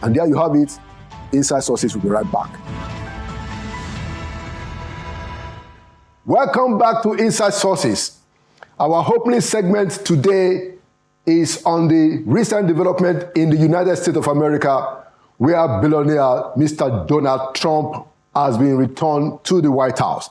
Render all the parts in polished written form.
And there you have it. Inside Sources will be right back. Welcome back to Inside Sources. Our opening segment today is on the recent development in the United States of America, where billionaire Mr. Donald Trump has been returned to the White House.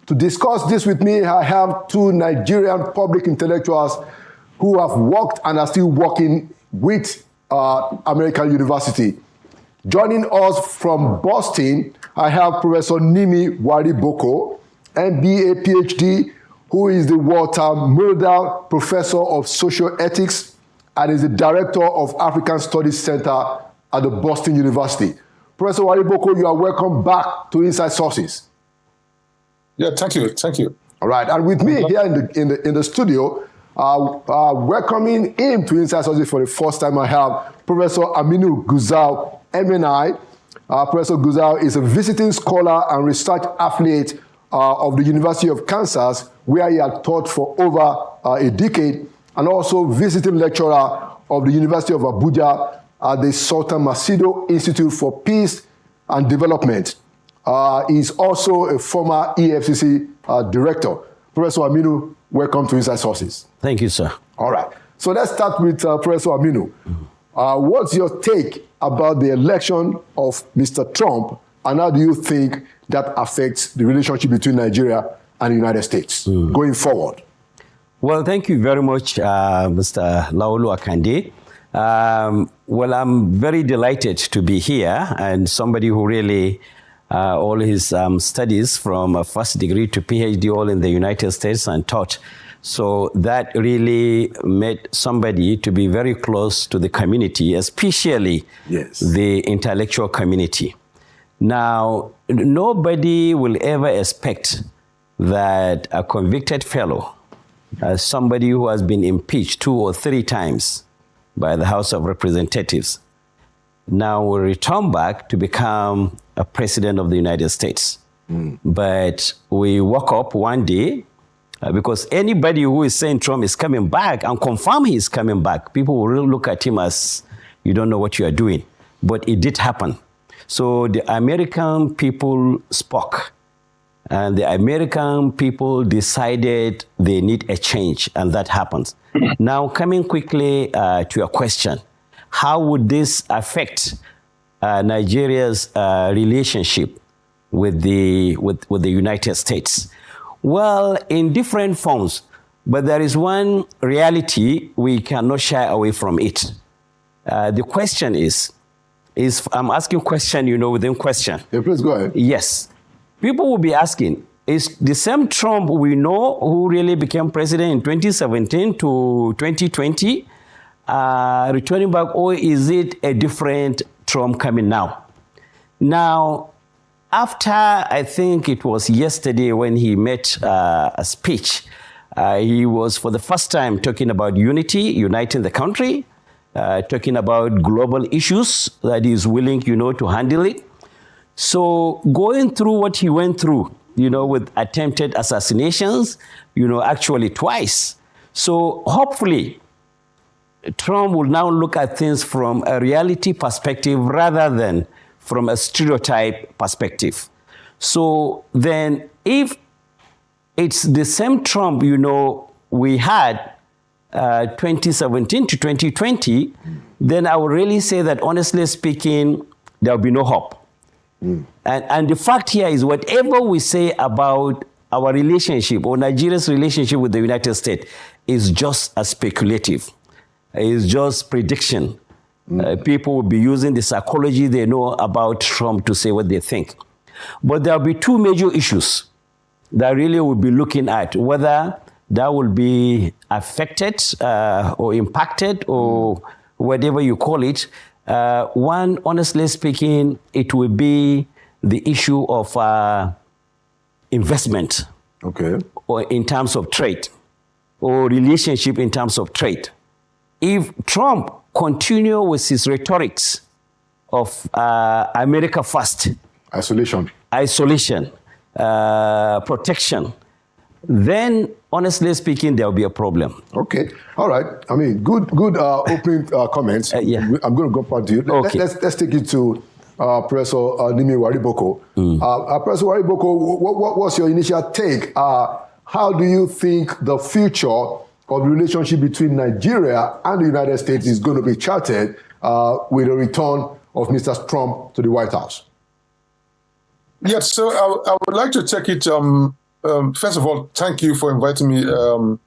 To discuss this with me, I have two Nigerian public intellectuals who have worked and are still working with American University. Joining us from Boston, I have Professor Nimi Wariboko, MBA, PhD, who is the Walter Mulder Professor of Social Ethics and is the Director of African Studies Center at the Boston University. Professor Wariboko, you are welcome back to Inside Sources. Yeah, thank you. All right, and with me here in the studio, welcoming him to Inside Sources for the first time, I have Professor Aminu Gusau, MNI. Professor Gusau is a visiting scholar and research affiliate of the University of Kansas, where he had taught for over a decade, and also visiting lecturer of the University of Abuja at the Sultan Macedo Institute for Peace and Development. He is also a former EFCC director. Professor Aminu, welcome to Inside Sources. Thank you, sir. All right. So let's start with Professor Aminu. What's your take about the election of Mr. Trump, and how do you think that affects the relationship between Nigeria and the United States going forward? Well, thank you very much, Mr. Laolu Akande. Well, I'm very delighted to be here, and somebody who really, all his studies from first degree to PhD all in the United States and taught. So that really made somebody to be very close to the community, especially the intellectual community. Now, nobody will ever expect that a convicted fellow, somebody who has been impeached 2 or 3 times by the House of Representatives, now will return back to become a president of the United States. But we woke up one day, because anybody who is saying Trump is coming back and confirm he is coming back, people will really look at him as, you don't know what you are doing. But it did happen. So the American people spoke, and the American people decided they need a change, and that happens. Now, coming quickly to your question, how would this affect Nigeria's relationship with the United States? Well, in different forms, but there is one reality we cannot shy away from it. The question is I'm asking question, within question. Yeah, please go ahead. Yes. People will be asking, is the same Trump we know who really became president in 2017 to 2020 returning back, or is it a different Trump coming now? Now, after, I think it was yesterday when he made a speech, he was for the first time talking about unity, uniting the country, talking about global issues that he's willing, to handle it. So going through what he went through, with attempted assassinations, actually twice. So hopefully Trump will now look at things from a reality perspective rather than from a stereotype perspective. So then if it's the same Trump, we had 2017 to 2020, then I would really say that, honestly speaking, there will be no hope. And the fact here is, whatever we say about our relationship or Nigeria's relationship with the United States is just a speculative. It's just prediction. People will be using the psychology they know about Trump to say what they think. But there will be 2 major issues that really we'll be looking at, whether that will be affected or impacted or whatever you call it. One, honestly speaking, it will be the issue of investment, or in terms of trade, or relationship in terms of trade. If Trump continue with his rhetorics of America first, isolation, protection, then honestly speaking, there'll be a problem. Okay, all right. I mean, good opening comments. Yeah. I'm going to go back to you. Okay. Let's take it to Professor Nimi Wariboko. Professor Wariboko, what's your initial take? How do you think the future of the relationship between Nigeria and the United States is going to be charted with the return of Mr. Trump to the White House? Yes, so I would like to take it. First of all, thank you for inviting me, Mr.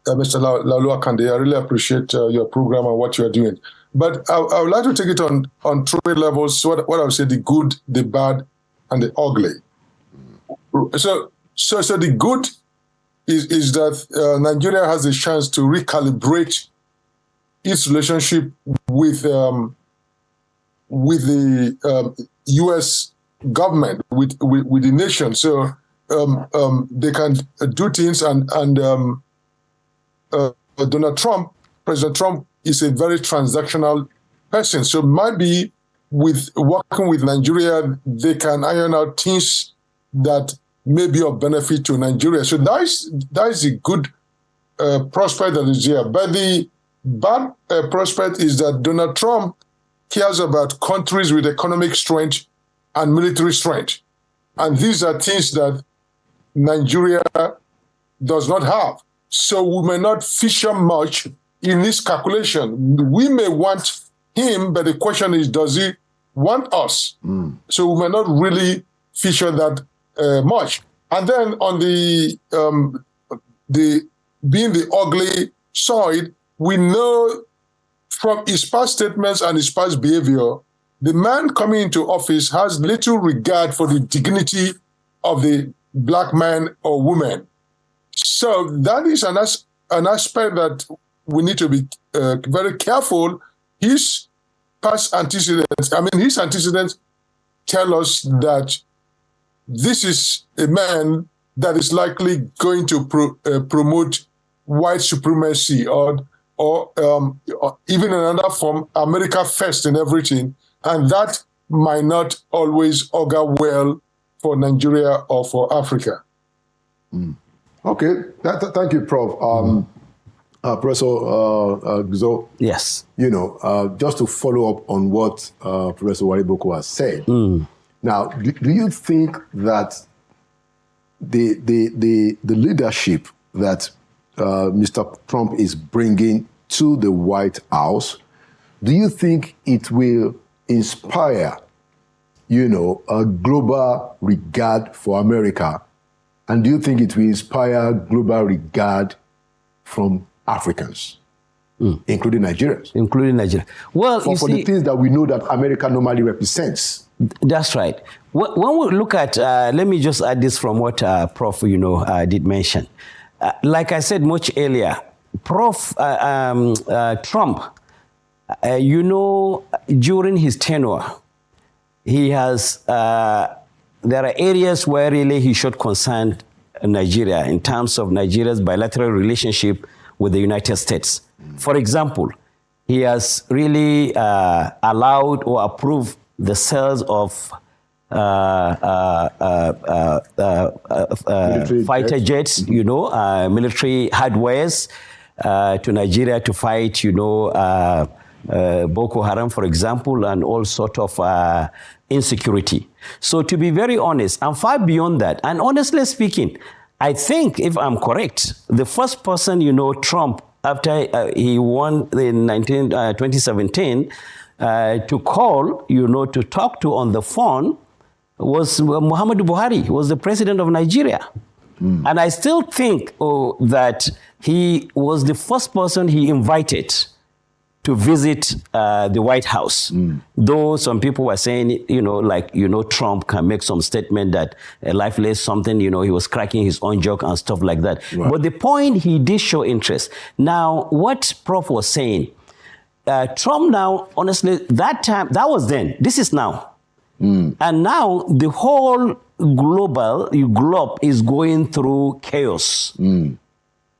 Lalu Akande. I really appreciate your program and what you are doing. But I would like to take it on three levels. So what I would say: the good, the bad, and the ugly. So the good is that Nigeria has a chance to recalibrate its relationship with the U.S. government, with the nation. So they can do things, and Donald Trump, President Trump, is a very transactional person. So maybe with working with Nigeria, they can iron out things that may be of benefit to Nigeria. So that is a good prospect that is there. But the bad prospect is that Donald Trump cares about countries with economic strength and military strength. And these are things that Nigeria does not have. So we may not feature much in this calculation. We may want him, but the question is, does he want us? So we may not really feature that much. And then on the being the ugly side, we know from his past statements and his past behavior, the man coming into office has little regard for the dignity of the black man or woman. So that is an aspect that we need to be very careful. His past antecedents, his antecedents tell us that this is a man that is likely going to promote white supremacy or even another form, America first in everything. And that might not always augur well for Nigeria or for Africa. Okay, thank you, Prof. Professor Guzo. Yes. Just to follow up on what Professor Wariboko has said. Now, do you think that the leadership that Mr. Trump is bringing to the White House, do you think it will inspire, a global regard for America? And do you think it will inspire global regard from Africans, including Nigerians? Including Nigeria. Well, for the things that we know that America normally represents. That's right. When we look at, let me just add this from what Prof, did mention. Like I said much earlier, Trump, during his tenure, he has, there are areas where really he should concern Nigeria in terms of Nigeria's bilateral relationship with the United States. For example, he has really allowed or approved the sales of fighter jets, military hardwares to Nigeria to fight, Boko Haram, for example, and all sort of insecurity. So to be very honest, I'm far beyond that. And honestly speaking, I think, if I'm correct, the first person, Trump, after he won in 2017, to call, to talk to on the phone was Muhammadu Buhari, who was the president of Nigeria. And I still think that he was the first person he invited to visit the White House. Though some people were saying, Trump can make some statement that life lays something, he was cracking his own joke and stuff like that. Right. But the point, he did show interest. Now, what Prof was saying, Trump now, honestly, that time, that was then, this is now. And now the whole globe is going through chaos.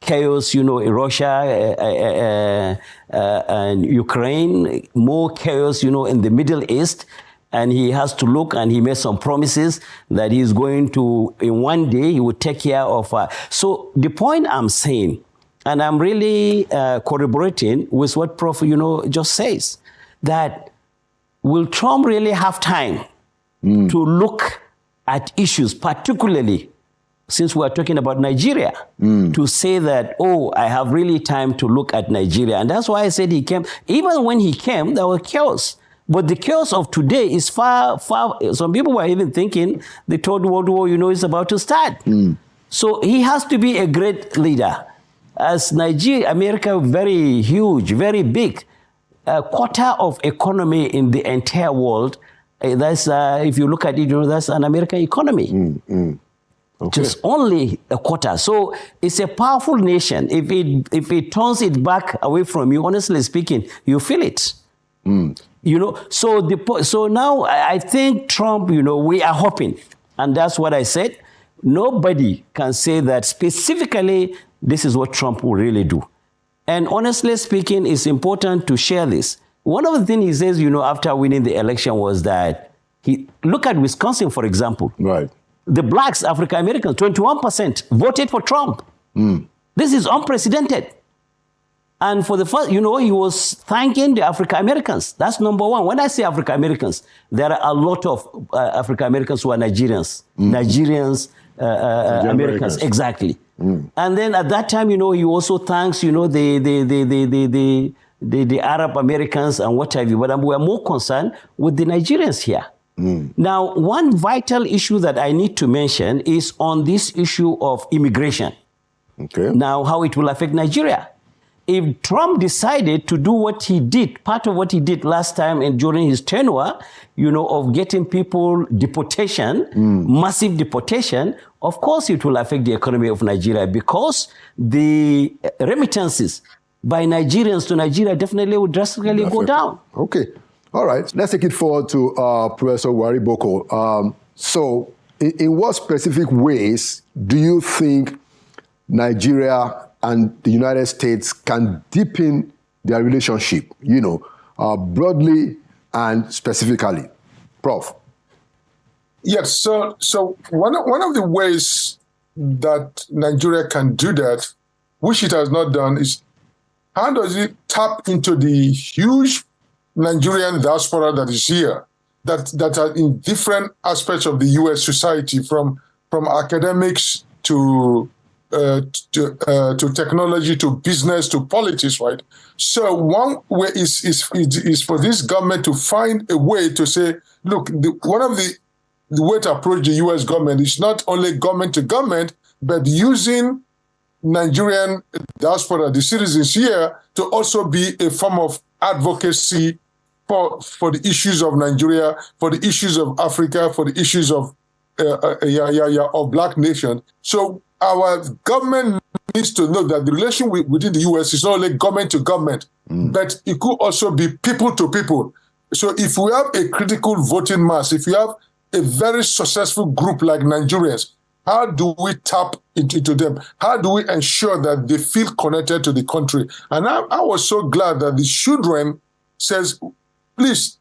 Chaos, in Russia and Ukraine, more chaos, in the Middle East. and he has to look, and he made some promises that he's going to, in one day, he would take care of. So the point I'm saying, and I'm really corroborating with what Prof, just says, that will Trump really have time to look at issues, particularly since we're talking about Nigeria, to say that, oh, I have really time to look at Nigeria. And that's why I said he came. Even when he came, there was chaos. But the chaos of today is far, some people were even thinking the Third World War, is about to start. So he has to be a great leader. As Nigeria, America, very huge, very big, a quarter of economy in the entire world. That's, if you look at it, that's an American economy. Okay. Just only a quarter. So it's a powerful nation. If it turns it back away from you, honestly speaking, you feel it. So now I think Trump, we are hoping, and that's what I said. Nobody can say that specifically this is what Trump will really do. And honestly speaking, it's important to share this. One of the things he says, after winning the election was that look at Wisconsin, for example. Right. The blacks, African Americans, 21% voted for Trump. This is unprecedented. And for the first, he was thanking the African Americans. That's number one. When I say African Americans, there are a lot of African Americans who are Nigerians. Nigerians, Americans, exactly. And then at that time, he also thanks, the Arab Americans and what have you. But we are more concerned with the Nigerians here. Now, one vital issue that I need to mention is on this issue of immigration. Okay. Now, how it will affect Nigeria. If Trump decided to do what he did, part of what he did last time and during his tenure, of getting people deportation, massive deportation, of course it will affect the economy of Nigeria, because the remittances by Nigerians to Nigeria definitely will drastically go down. Okay. All right. Let's take it forward to Professor Wariboko. So in what specific ways do you think Nigeria and the United States can deepen their relationship, broadly and specifically? Prof. Yes, so one of the ways that Nigeria can do that, which it has not done, is how does it tap into the huge Nigerian diaspora that is here, that are in different aspects of the U.S. society, from academics to technology, to business, to politics, right? So one way is for this government to find a way to say, look, one of the way to approach the U.S. government is not only government to government, but using Nigerian diaspora, the citizens here, to also be a form of advocacy for the issues of Nigeria, for the issues of Africa, for the issues of Black nation. So our government needs to know that the relation within the U.S. is not only government to government, but it could also be people to people. So if we have a critical voting mass, if you have a very successful group like Nigerians, how do we tap into them? How do we ensure that they feel connected to the country? And I was so glad that the children says, please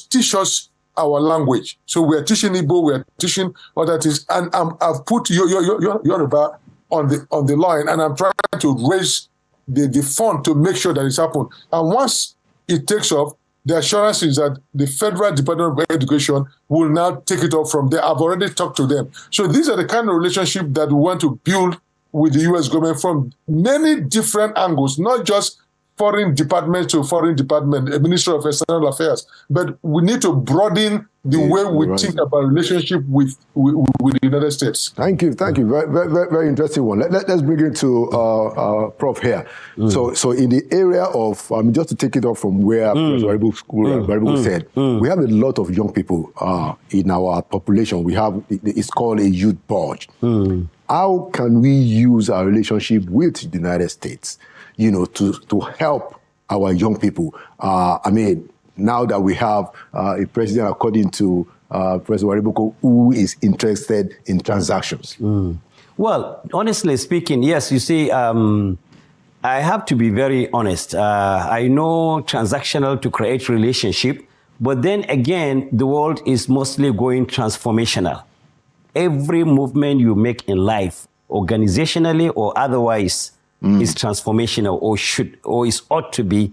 teach us our language. So we are teaching Igbo, we are teaching other things, and I've put Yoruba on the line, and I'm trying to raise the fund to make sure that it's happened. And once it takes off, the assurance is that the Federal Department of Education will now take it off from there. I've already talked to them. So these are the kind of relationship that we want to build with the U.S. government from many different angles, not just foreign department to foreign department, a Minister of External Affairs, but we need to broaden the way we think about relationship with the United States. Thank you. Very, very, very interesting one. Let's bring it to Prof here. So in the area of, just to take it off from where Professor Wariboko said, we have a lot of young people in our population. We have, it's called a youth bulge. How can we use our relationship with the United States, to help our young people? Now that we have a president, according to Professor Wariboko, who is interested in transactions. Well, honestly speaking, yes, you see, I have to be very honest. I know transactional to create relationship But then again, the world is mostly going transformational. Every movement you make in life, organizationally or otherwise, is transformational or ought to be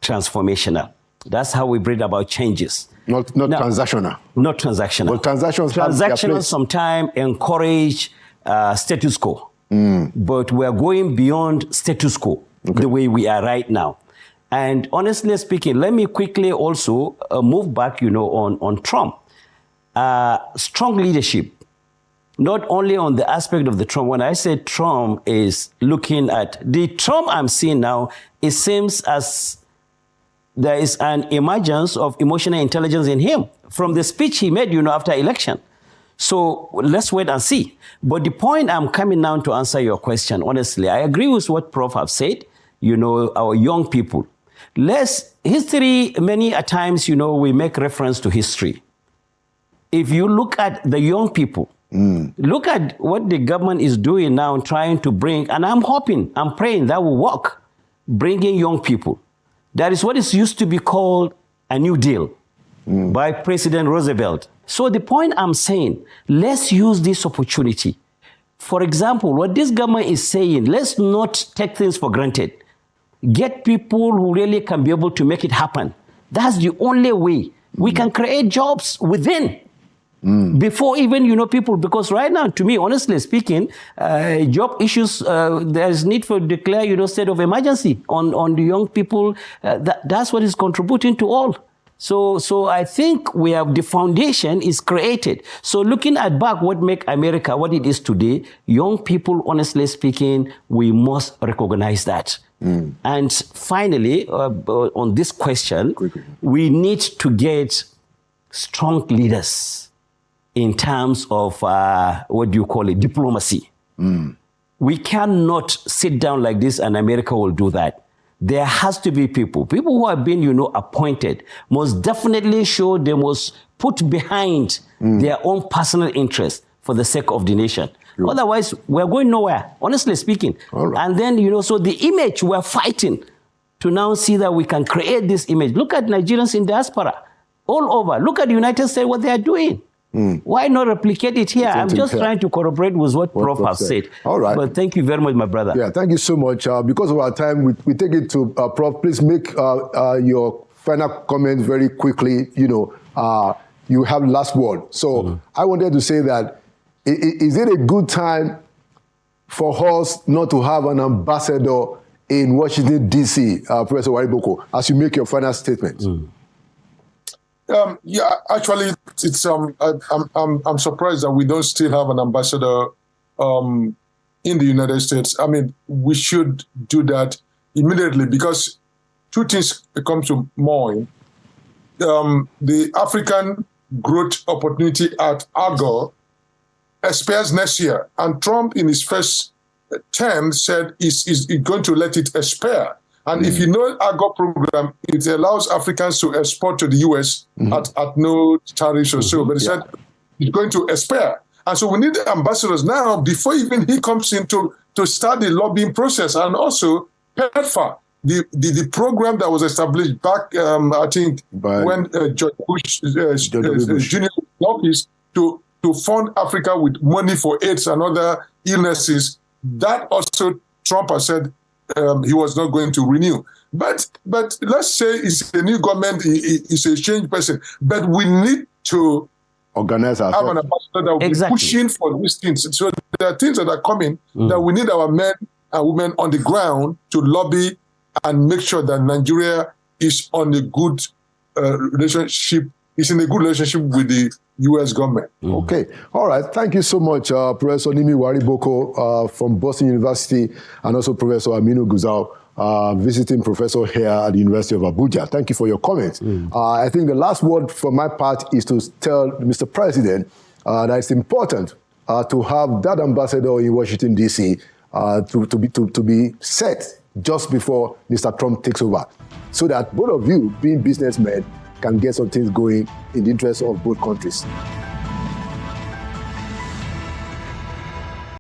transformational. That's how we bring about changes. Not transactional. Not transactional. Well, transactional sometimes encourage status quo. But we're going beyond status quo the way we are right now. And honestly speaking, let me quickly also move back, on Trump. Strong leadership, not only on the aspect of the Trump. When I say Trump is looking at the Trump I'm seeing now, it seems as there is an emergence of emotional intelligence in him from the speech he made, after election. So let's wait and see. But the point I'm coming now to answer your question, honestly, I agree with what Prof have said, our young people. History, many a times, we make reference to history. If you look at the young people, look at what the government is doing now, trying to bring, and I'm praying that will work, bringing young people. That is what is used to be called a New Deal by President Roosevelt. So the point I'm saying, let's use this opportunity. For example, what this government is saying, let's not take things for granted. Get people who really can be able to make it happen. That's the only way we can create jobs within. Before even, people, because right now, to me, honestly speaking, job issues, there's need for declare, state of emergency on the young people. That's what is contributing to all. So I think we have the foundation is created. So looking at back what make America what it is today, young people, honestly speaking, we must recognize that. And finally, on this question, we need to get strong leaders in terms of, diplomacy. We cannot sit down like this and America will do that. There has to be people who have been, appointed must definitely show they must put behind their own personal interest for the sake of the nation. Sure. Otherwise, we're going nowhere, honestly speaking. Right. And then, so the image we're fighting to now see that we can create this image. Look at Nigerians in diaspora all over. Look at the United States, what they are doing. Why not replicate it here? I'm just trying to corroborate with what Prof has said. All right. But thank you very much, my brother. Yeah, thank you so much. Because of our time, we take it to Prof. Please make your final comment very quickly. You have last word. So I wanted to say that, is it a good time for us not to have an ambassador in Washington, D.C., Professor Wariboko, as you make your final statement? Yeah, actually, it's I'm surprised that we don't still have an ambassador in the United States. I mean, we should do that immediately because two things come to mind. The African Growth Opportunity Act, AGO, expires next year, and Trump, in his first term, said he's going to let it expire. And if you know AGO program, it allows Africans to export to the U.S. at no tariffs or so. But he said it's going to expire. And so we need ambassadors now before even he comes in to start the lobbying process. And also PEPFAR, the program that was established back, I think, when George Bush Jr. was in office to fund Africa with money for AIDS and other illnesses, that also Trump has said he was not going to renew. But let's say it's a new government, it's a changed person. But we need to organize ourselves. Have an ambassador that will be pushing for these things. So there are things that are coming that we need our men and women on the ground to lobby and make sure that Nigeria is on a good relationship. It's in a good relationship with the U.S. government. Okay. All right. Thank you so much, Professor Nimi Wariboko from Boston University, and also Professor Aminu Guzau, visiting professor here at the University of Abuja. Thank you for your comments. I think the last word from my part is to tell Mr. President that it's important to have that ambassador in Washington, D.C. to be set just before Mr. Trump takes over, so that both of you, being businessmen, can get some things going in the interest of both countries.